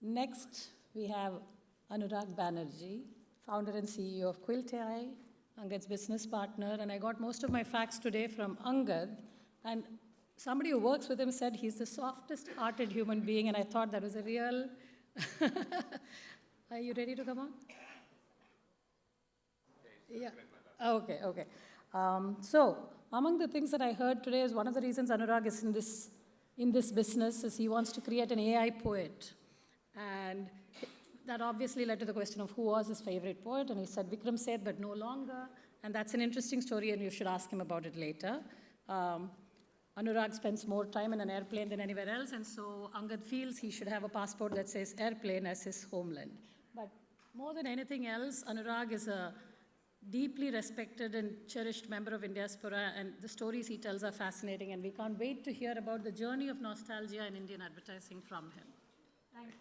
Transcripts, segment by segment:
Next, we have Anurag Banerjee, founder and CEO of Quilt, Angad's business partner. And I got most of my facts today from Angad. And somebody who works with him said he's the softest-hearted human being, and I thought that was a real... Are you ready to come on? Yeah. Okay. So, among the things that I heard today is one of the reasons Anurag is in this business is he wants to create an AI poet. And that obviously led to the question of who was his favorite poet, and he said Vikram Seth, but no longer. And that's an interesting story, and you should ask him about it later. Anurag spends more time in an airplane than anywhere else, and so Angad feels he should have a passport that says airplane as his homeland. But more than anything else, Anurag is a deeply respected and cherished member of India's diaspora, and the stories he tells are fascinating, and we can't wait to hear about the journey of nostalgia in Indian advertising from him. Thank you.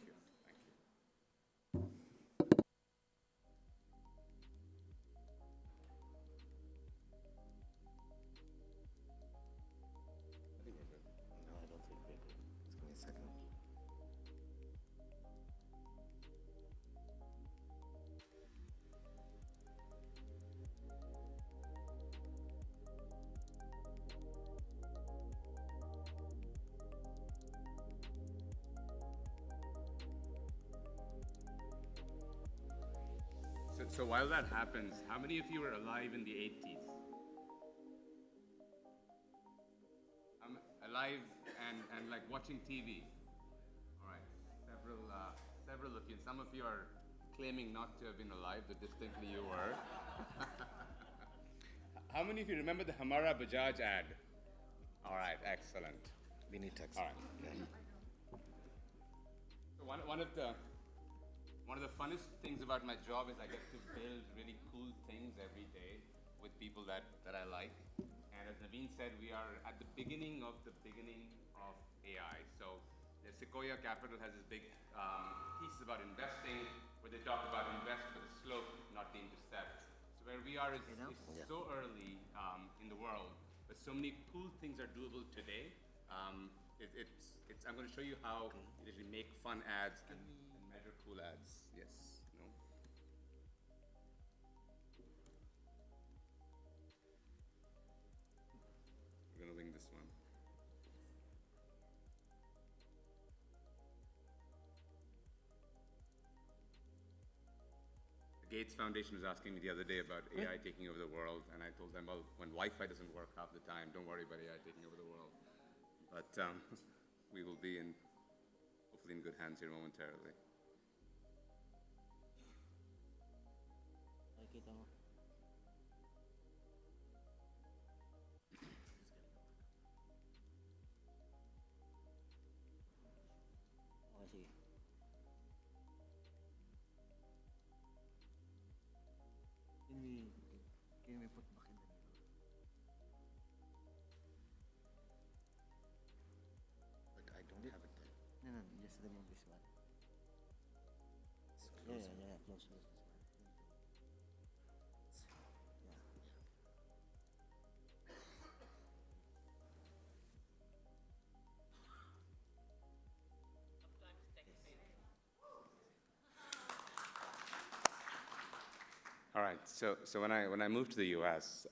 So while that happens, how many of you were alive in the 80s? I'm alive and like watching TV. All right, several of you. And some of you are claiming not to have been alive, but distinctly you were. How many of you remember the Hamara Bajaj ad? All right, excellent. We need text. All right. Yeah. So one of the funnest things about my job is I get to build really cool things every day with people that I like. And as Naveen said, we are at the beginning of AI. So Sequoia Capital has this big piece about investing, where they talk about invest for the slope, not the intercept. So where we are is so early in the world, but so many cool things are doable today. I'm going to show you how you literally make fun ads and measure cool ads. Yes. No. We're going to wing this one. The Gates Foundation was asking me the other day about AI taking over the world, and I told them, well, when Wi-Fi doesn't work half the time, don't worry about AI taking over the world. But we will be hopefully in good hands here momentarily. Nakikita mo. Okay, sige. Can we put back in the middle? But I don't have it there. No, just remove this one. Yeah, close this one. All right. So when I moved to the U.S.,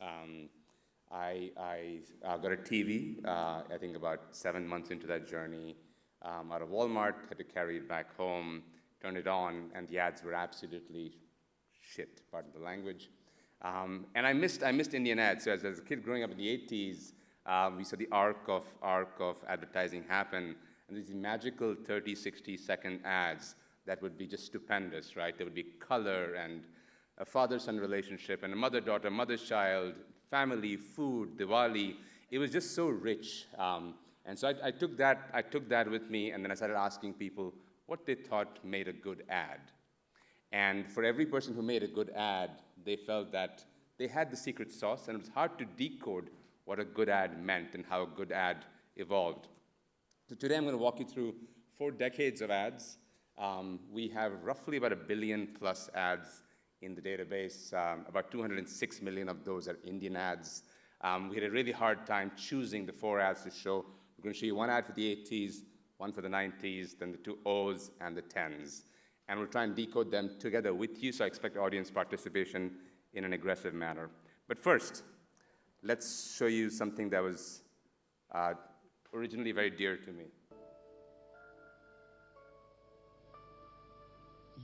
I got a TV. I think about 7 months into that journey, out of Walmart. Had to carry it back home. Turned it on, and the ads were absolutely shit. Pardon the language. And I missed Indian ads. So as a kid growing up in the 80s, we saw the arc of advertising happen, and these magical 30, 60-second ads that would be just stupendous, right? There would be color and a father-son relationship and a mother-daughter, mother-child, family, food, Diwali. It was just so rich. And so I took that with me, and then I started asking people what they thought made a good ad. And for every person who made a good ad, they felt that they had the secret sauce, and it was hard to decode what a good ad meant and how a good ad evolved. So today I'm going to walk you through 4 decades of ads. We have roughly about 1 billion plus ads in the database. About 206 million of those are Indian ads. We had a really hard time choosing the 4 ads to show. We're going to show you 1 ad for the 80s, one for the 90s, then the two O's and the 10s. And we'll try and decode them together with you, so I expect audience participation in an aggressive manner. But first, let's show you something that was originally very dear to me.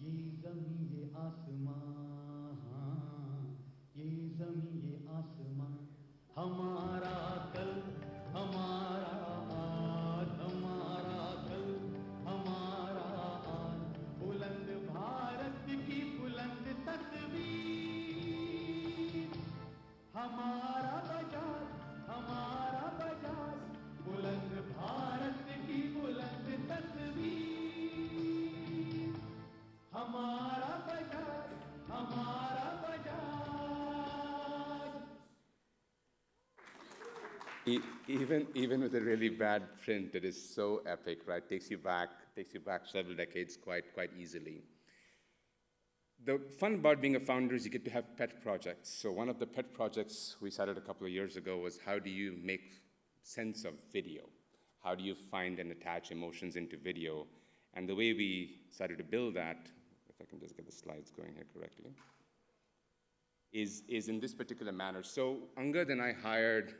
ये ज़मीं ये आसमां, ये ज़मीं ये आसमां, हमारा कल, हमारा आज, हमारा कल, हमारा आज, बुलंद भारत की बुलंद तस्वीर, हमारा बाजार, बुलंद भारत की बुलंद तस्वीर, हमारा बाजार, हमारा बाजार. Even with a really bad print, it is so epic, right? Takes you back several decades quite easily. The fun about being a founder is you get to have pet projects. So one of the pet projects we started a couple of years ago was how do you make sense of video? How do you find and attach emotions into video? And the way we started to build that, if I can just get the slides going here correctly, is in this particular manner. So Angad and I hired,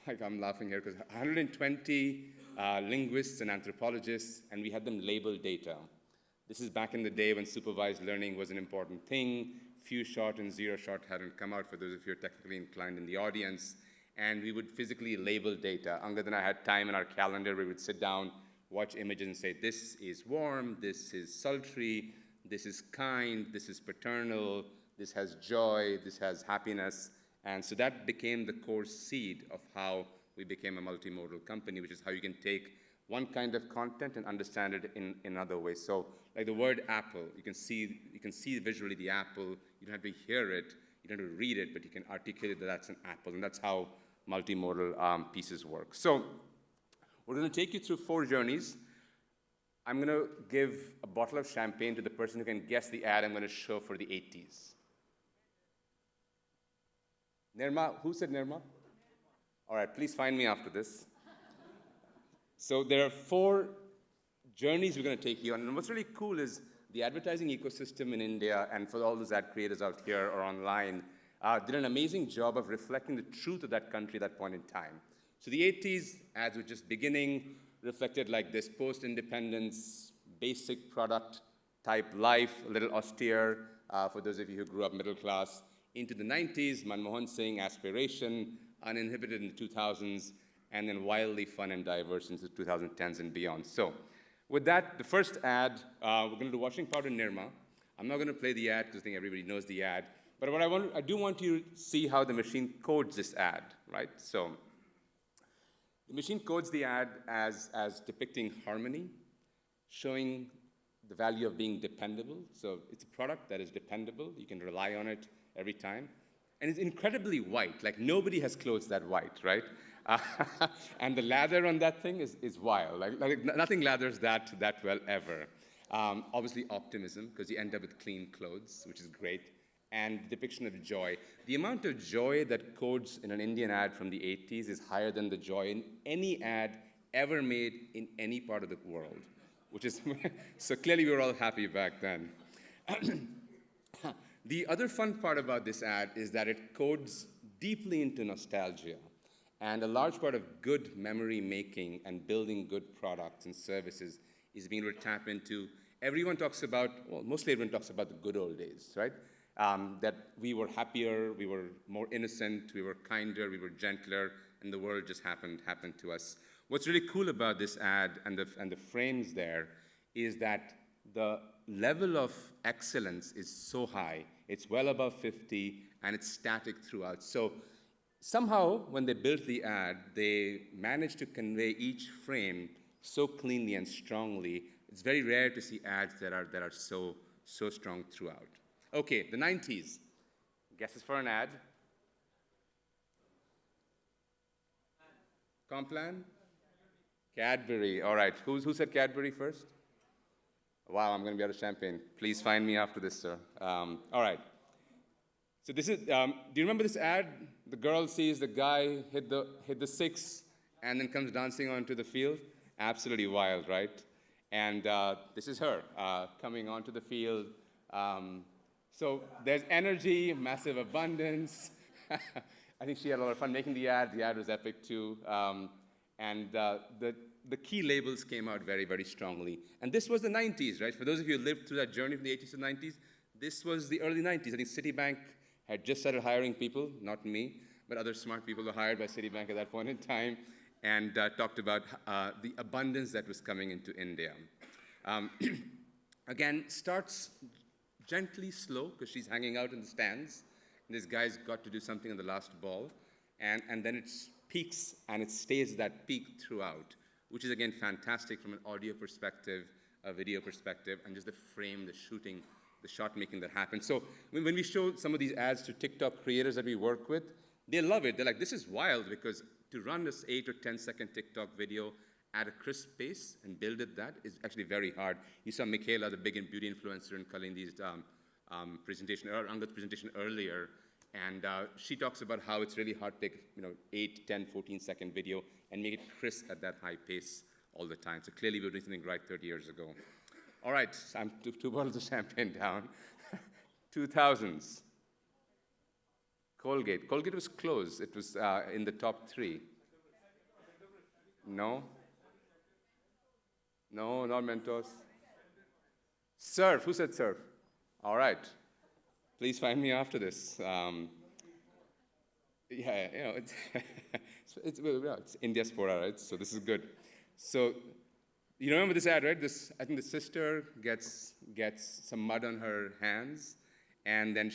like I'm laughing here, because 120 linguists and anthropologists, and we had them label data. This is back in the day when supervised learning was an important thing. Few shot and zero shot hadn't come out, for those of you who are technically inclined in the audience. And we would physically label data. Angad and I had time in our calendar. We would sit down, watch images, and say, this is warm, this is sultry, this is kind, this is paternal, this has joy, this has happiness. And so that became the core seed of how we became a multimodal company, which is how you can take one kind of content and understand it in another way. So like the word apple, you can see visually the apple. You don't have to hear it, you don't have to read it, but you can articulate that that's an apple. And that's how multimodal pieces work. So we're going to take you through 4 journeys. I'm going to give a bottle of champagne to the person who can guess the ad I'm going to show for the 80s. Nirma, who said Nirma? All right, please find me after this. So there are 4 journeys we're going to take you on. And what's really cool is the advertising ecosystem in India, and for all those ad creators out here or online, did an amazing job of reflecting the truth of that country at that point in time. So the 80s ads were just beginning, reflected like this post-independence, basic product type life, a little austere for those of you who grew up middle class. Into the 90s, Manmohan Singh, aspiration, uninhibited in the 2000s, and then wildly fun and diverse into the 2010s and beyond. So with that, the first ad, we're going to do washing powder Nirma. I'm not going to play the ad because I think everybody knows the ad. But what I do want you to see how the machine codes this ad, right? So the machine codes the ad as depicting harmony, showing the value of being dependable. So it's a product that is dependable. You can rely on it every time. And it's incredibly white. Like nobody has clothes that white, right? And the lather on that thing is wild. Like nothing lathers that well ever. Obviously optimism, because you end up with clean clothes, which is great. And depiction of joy. The amount of joy that codes in an Indian ad from the 80s is higher than the joy in any ad ever made in any part of the world, which is, so clearly we were all happy back then. The other fun part about this ad is that it codes deeply into nostalgia. And a large part of good memory making and building good products and services is being able to tap into. Everyone talks about, well, mostly everyone talks about the good old days, right? That we were happier, we were more innocent, we were kinder, we were gentler, and the world just happened to us. What's really cool about this ad and the frames there is that the level of excellence is so high. It's well above 50, and it's static throughout. So somehow, when they built the ad, they managed to convey each frame so cleanly and strongly. It's very rare to see ads that are so strong throughout. Okay, the 90s. Guesses for an ad? Complan? Cadbury. All right. Who said Cadbury first? Wow, I'm going to be out of champagne. Please find me after this, sir. All right. So this is, do you remember this ad? The girl sees the guy hit the 6 and then comes dancing onto the field. Absolutely wild, right? And this is her coming onto the field. So there's energy, massive abundance. I think she had a lot of fun making the ad. The ad was epic too. And the key labels came out very, very strongly. And this was the 90s, right? For those of you who lived through that journey from the 80s to the 90s, this was the early 90s. I think Citibank had just started hiring people, not me, but other smart people were hired by Citibank at that point in time, and talked about the abundance that was coming into India. Again, starts gently slow, because she's hanging out in the stands. And this guy's got to do something on the last ball. And then it peaks, and it stays that peak throughout, which is, again, fantastic from an audio perspective, a video perspective, and just the frame, the shooting, the shot making that happens. So when we show some of these ads to TikTok creators that we work with, they love it. They're like, this is wild, because to run this 8 or 10-second TikTok video at a crisp pace and build it that is actually very hard. You saw Michaela, the big beauty influencer, in Kalindi's presentation, or Angad's presentation earlier, and she talks about how it's really hard to take 8, 10, 14-second video and make it crisp at that high pace all the time. So clearly we were doing something right 30 years ago. All right, I'm two bottles of champagne down. 2000s. Colgate. Colgate was close. It was in the top 3. No? No, not Mentos. Surf. Who said surf? All right. Please find me after this. It's India Spora, right? So this is good. So you remember this ad, right? I think the sister gets some mud on her hands, and then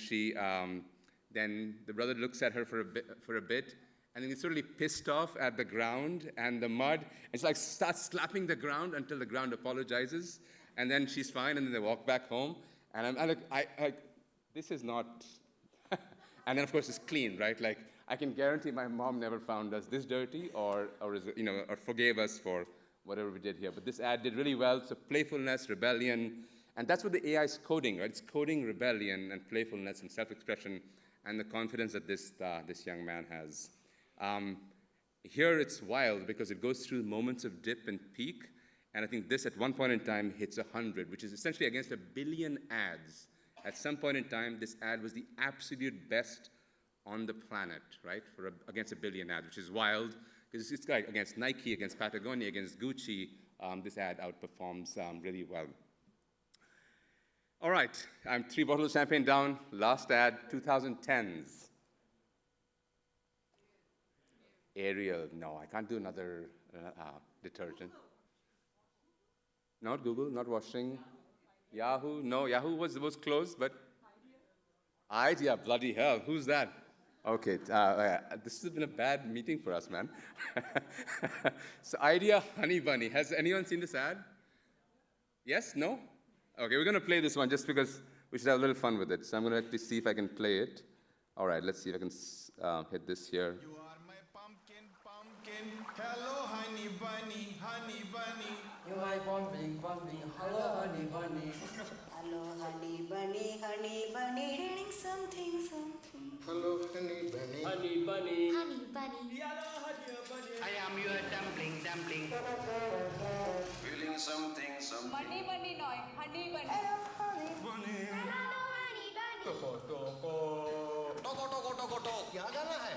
then the brother looks at her for a bit, and then he's sort of pissed off at the ground and the mud. It's like starts slapping the ground until the ground apologizes, and then she's fine, and then they walk back home. And I'm like, this is not. And then of course it's clean, right? Like I can guarantee my mom never found us this dirty, or forgave us for whatever we did here. But this ad did really well. So playfulness, rebellion, and that's what the AI is coding, right? It's coding rebellion and playfulness and self-expression and the confidence that this young man has. Here it's wild because it goes through moments of dip and peak, and I think this at one point in time hits 100, which is essentially against 1 billion ads. At some point in time, this ad was the absolute best on the planet, right? Against 1 billion ads, which is wild, because it's like against Nike, against Patagonia, against Gucci, this ad outperforms really well. All right, I'm 3 bottles of champagne down. Last ad, 2010s. Ariel, no, I can't do another detergent. Not Google, not washing. Yahoo, no, Yahoo was close, but Idea, bloody hell, who's that? Okay, this has been a bad meeting for us, man. So Idea, Honey Bunny, has anyone seen this ad? Yes, no? Okay, we're gonna play this one just because we should have a little fun with it. So I'm gonna actually see if I can play it. All right, let's see if I can hit this here. You are my pumpkin, pumpkin. Hello, honey bunny, honey bunny. You my pumpkin, pumpkin. Hello, honey bunny. Hello, honey bunny, honey bunny. Feeling something, something. Hello, honey bunny. Honey bunny. Honey bunny. I am your dumpling, dumpling. Feeling something, something. Bunny bunny noy, honey bunny. Hello, honey Bunny. Hello, honey bunny. Toko, toko. Toko, toko, toko, toko. क्या गाना है?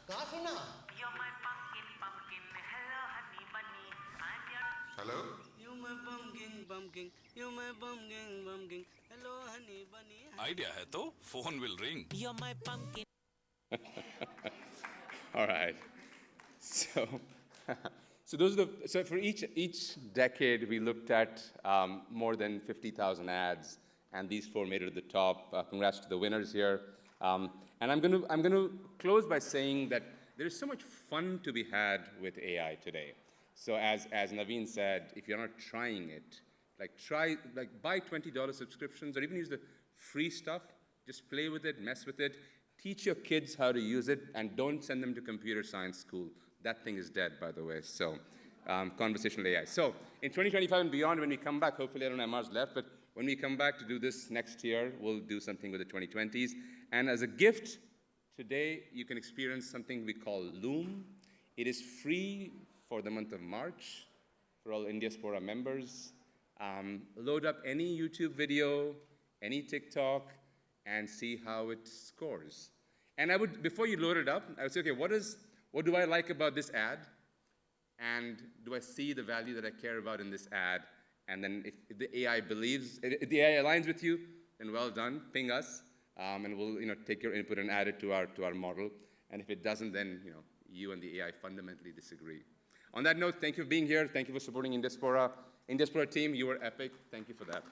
कहाँ सुना? You're my pumpkin, pumpkin. Hello, honey bunny. I'm your. Hello? You my pumpkin, pumpkin. You my pumpkin, pumpkin. Hello, honey bunny. Idea है तो phone will ring. You're my pumpkin. All right. So for each decade, we looked at more than 50,000 ads, and these 4 made it to the top. Congrats to the winners here. And I'm going to close by saying that there is so much fun to be had with AI today. So as Naveen said, if you're not trying it, buy $20 subscriptions, or even use the free stuff. Just play with it, mess with it. Teach your kids how to use it, and don't send them to computer science school. That thing is dead, by the way. So, conversational AI. So, in 2025 and beyond, when we come back, hopefully I don't have much left, but when we come back to do this next year, we'll do something with the 2020s. And as a gift, today you can experience something we call Loom. It is free for the month of March. for all Indiaspora members. Load up any YouTube video, any TikTok, and see how it scores. And I would, before you load it up, I would say, okay, what do I like about this ad? And do I see the value that I care about in this ad? And then if the AI believes, if the AI aligns with you, then well done, ping us, and we'll take your input and add it to our model. And if it doesn't, then you and the AI fundamentally disagree. On that note, thank you for being here. Thank you for supporting Indiaspora. Indiaspora team, you were epic. Thank you for that.